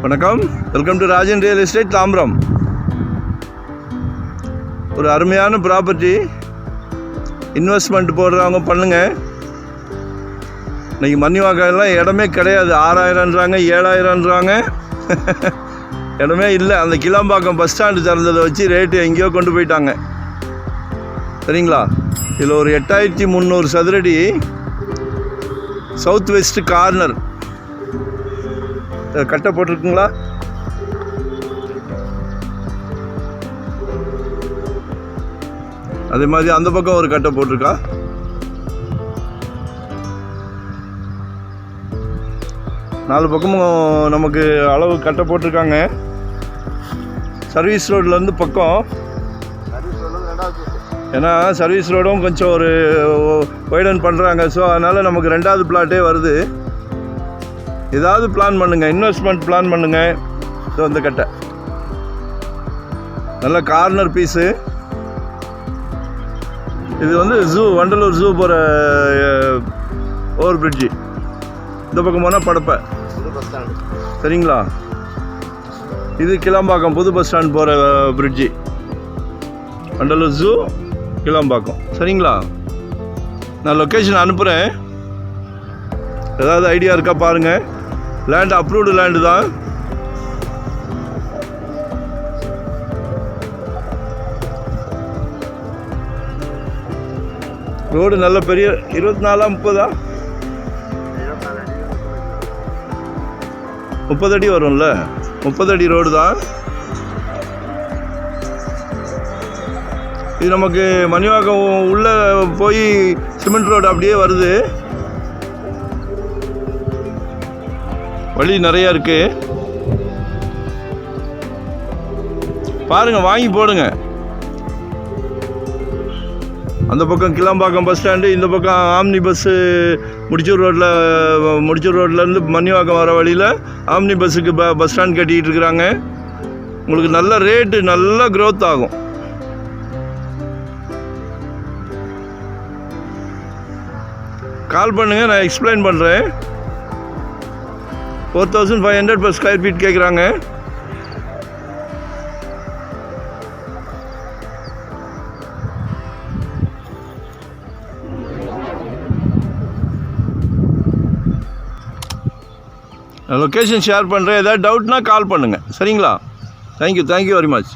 வணக்கம், welcome to Rajan real estate Tambaram. ஒரு அருமையான ப்ராப்பர்ட்டி இன்வெஸ்ட்மெண்ட் போடுறவங்க பண்ணுங்கள். இன்றைக்கி மன்னிவாக்கெல்லாம் இடமே கிடையாது. 6000ன்றாங்க, 7000ன்றாங்க. இடமே இல்லை. அந்த கிளாம்பாக்கம் பஸ் ஸ்டாண்டு திறந்ததை வச்சு ரேட்டு எங்கேயோ கொண்டு போயிட்டாங்க. சரிங்களா? இதில் ஒரு 8300 சதுரடி சவுத் வெஸ்ட் கார்னர் கட்டை போட்டிருக்குங்களா? அதே மாதிரி அந்த பக்கம் ஒரு கட்டை போட்டிருக்கா. நாலு பக்கமும் நமக்கு அளவு கட்டை போட்டிருக்காங்க. சர்வீஸ் ரோட்லேருந்து பக்கம், ஏன்னா சர்வீஸ் ரோடும் கொஞ்சம் ஒரு வைடன் பண்ணுறாங்க. ஸோ அதனால் நமக்கு 2வது பிளாட்டே வருது. ஏதாவது பிளான் பண்ணுங்கள், இன்வெஸ்ட்மெண்ட் பிளான் பண்ணுங்கள். ஸோ இந்த கட்டை நல்ல கார்னர் பீஸு. இது வந்து ஜூ, வண்டலூர் ஜூ போகிற ஓவர் பிரிட்ஜு. இந்த பக்கம் போனால் படப்பை. சரிங்களா? இது கிளாம்பாக்கம் புது பஸ் ஸ்டாண்ட் போகிற பிரிட்ஜு. வண்டலூர் ஜூ, கிளாம்பாக்கம். சரிங்களா? நான் லொக்கேஷன் அனுப்புகிறேன். ஏதாவது ஐடியா இருக்கா பாருங்கள். லேண்ட் அப்ரூவ்டு லேண்டு தான். ரோடு நல்ல பெரிய 24 30 30 அடி வரும்ல. 30 அடி ரோடு தான் இது. நமக்கு மணிவாக்கம் உள்ளே போய் சிமெண்ட் ரோடு அப்படியே வருது. வழி நிறையா இருக்குது. பாருங்கள், வாங்கி போடுங்க. அந்த பக்கம் கிளாம்பாக்கம் பஸ் ஸ்டாண்டு, இந்த பக்கம் ஆம்னி பஸ்ஸு முடிச்சூர் ரோட்லேருந்து மணிவாக்கம் வர வழியில் ஆம்னி பஸ்ஸுக்கு பஸ் ஸ்டாண்ட் கட்டிக்கிட்டு இருக்கிறாங்க. உங்களுக்கு நல்ல ரேட்டு, நல்ல க்ரோத் ஆகும். கால் பண்ணுங்கள், நான் எக்ஸ்பிளைன் பண்ணுறேன். 4500 per ஸ்கொயர் ஃபீட் கேட்குறாங்க. லொக்கேஷன் ஷேர் பண்ணுறேன். ஏதாவது டவுட்னா கால் பண்ணுங்கள். சரிங்களா? Thank you very much.